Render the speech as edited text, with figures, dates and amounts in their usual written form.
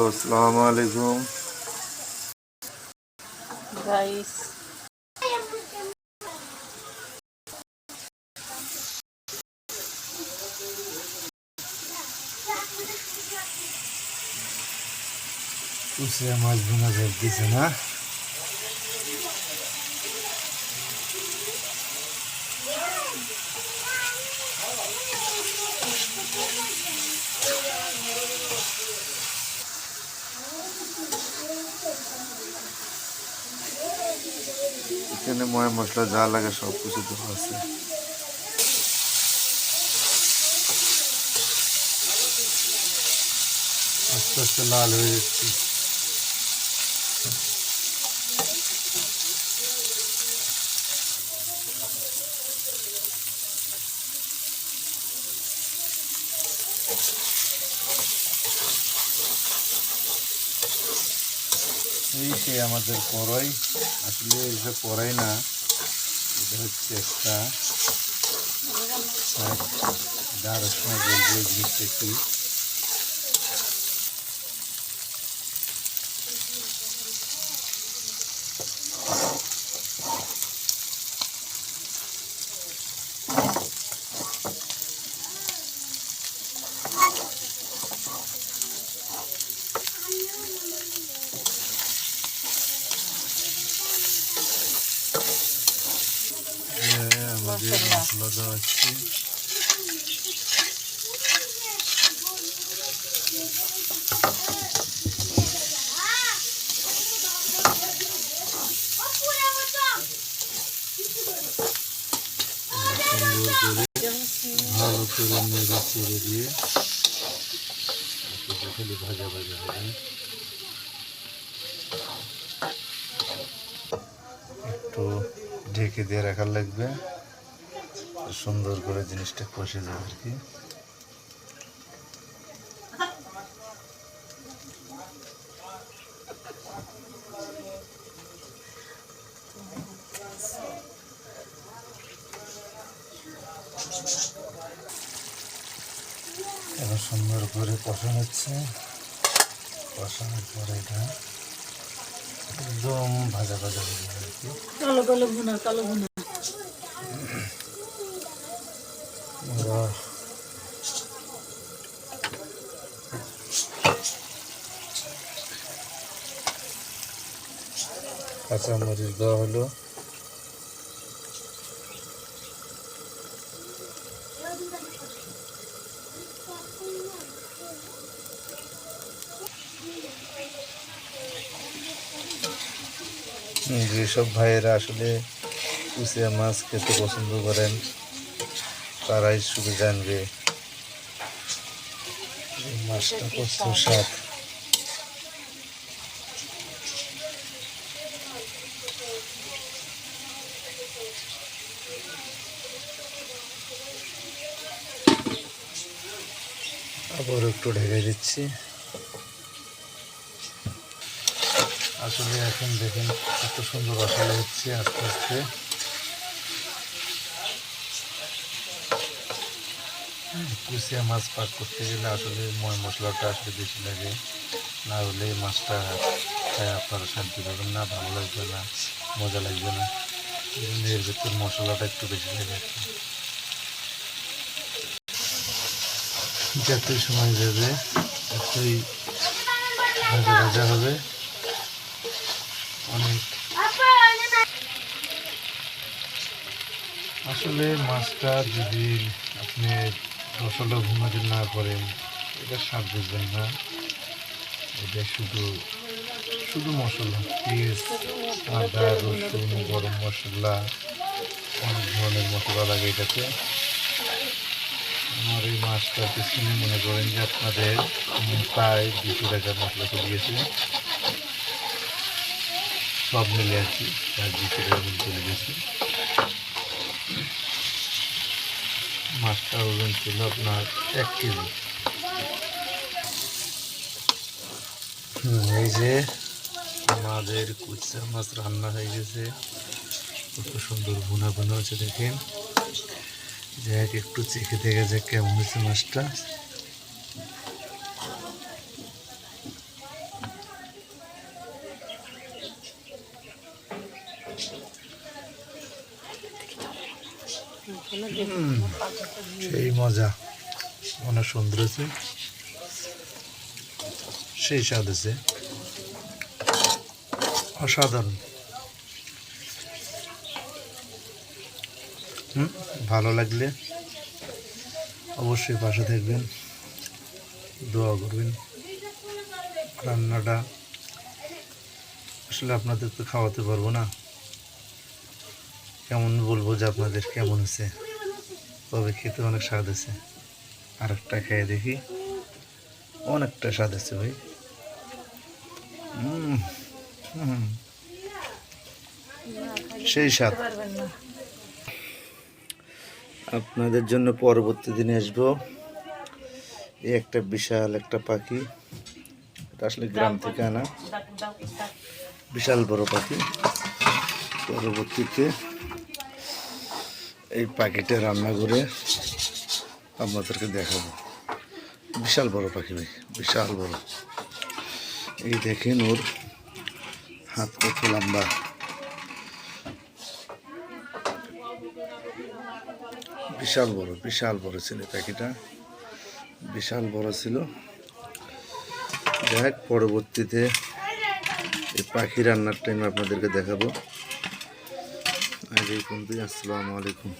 আসসালামু আলাইকুম গাইস। কুচিয়া মাছ ভুনা ঝোল দিছে না? এখানে ময় মশলা যা লাগে সব কিছু দেওয়া আছে। আস্তে আস্তে লাল হয়ে যাচ্ছে। এই সে আমাদের কড়াই, আসলে এটা কড়াই না, এটা হচ্ছে একটা দাঁড়ার সময় বলবো এই জিনিসটা কি। আমাদের মশলা দেওয়া হচ্ছে, ভালো করে নেড়ে চেড়ে দিয়ে খালি ভাজা ভাজা হবে। একটু ঢেকে দিয়ে রাখার লাগবে, সুন্দর করে জিনিসটা কষে যাবে আর কি। এবার সুন্দর করে কষানো হচ্ছে, কষানোর পরে এটা একদম ভাজা ভাজা হয়ে যাবে আর কি। কালো কালো ভুনা, কালো ভুনা। কাঁচামরিচ দেওয়া হলো, যেসব ভাইয়েরা আসলে কুচিয়া মাছ খেতে পছন্দ করেন তারাই শুধু জানবে মাছটা কত স্বাদ। আবার একটু ঢেকে দিচ্ছি। আসলে এখন দেখেন কত সুন্দর রসালো হচ্ছে আস্তে আস্তে। কুচিয়া মাছ পাক করতে গেলে আসলে ময় মশলাটা আসলে বেশি লাগে, না হলে মাছটা খায় আপনারা শান্তি পাবেন না, ভালো লাগবে না, মজা লাগবে না। এর ভেতর মশলাটা একটু বেশি লাগে। যতই সময় যাবে ততই ভাজা ভাজা হবে অনেক। আসলে মাছটা যদি আপনি মশলা ভুনাতে না করেন এটা স্বাদ বুঝবেন না। এটা শুধু শুধু মশলা, পেঁয়াজ, আদা, রসুন, গরম মশলা, অনেক ধরনের মশলা লাগে এটাতে। আমার এই মাছটা শুনে মনে করেন যে আপনাদের প্রায় 200 টাকার মশলা চলে গেছে, সব মিলে আর কি, প্রায় 200 টাকা মতো চলে গেছে। মাছটার ওজন ছিল আপনার 1 কেজি। এই যে আমাদের কুচিয়া মাছ রান্না হয়ে গেছে, কত সুন্দর ভুনা ভুনা হচ্ছে দেখেন। যে একটু চেখে দেখে যে কেমন হয়েছে মাছটা। সেই মজা, অনেক সুন্দর আছে, সেই স্বাদ আছে, অসাধারণ। ভালো লাগলে অবশ্যই পাশে থাকবেন, দোয়া করবেন। রান্নাটা আসলে আপনাদের তো খাওয়াতে পারবো না, কেমন বলবো যে আপনাদের কেমন আছে, তবে খেতে অনেক স্বাদ আছে। আর একটা খেয়ে দেখি, অনেকটা স্বাদ আছে ভাই। সেই স্বাদ। আপনাদের জন্য পরবর্তী দিনে আসবো এই একটা বিশাল একটা পাখি, এটা আসলে গ্রাম থেকে আনা, বিশাল বড় পাখি। পরবর্তীতে এই পাখিটা রান্না করে আপনাদেরকে দেখাবো। বিশাল বড় পাখি ভাই, বিশাল বড়। এই দেখেন ওর হাত কত লম্বা, বিশাল বড়, বিশাল বড় ছিল পাখিটা, বিশাল বড় ছিল। যাই হোক, পরবর্তীতে এই পাখি রান্নার টাইম আপনাদেরকে দেখাবো। আজ এই পর্যন্তই। আসসালামু আলাইকুম।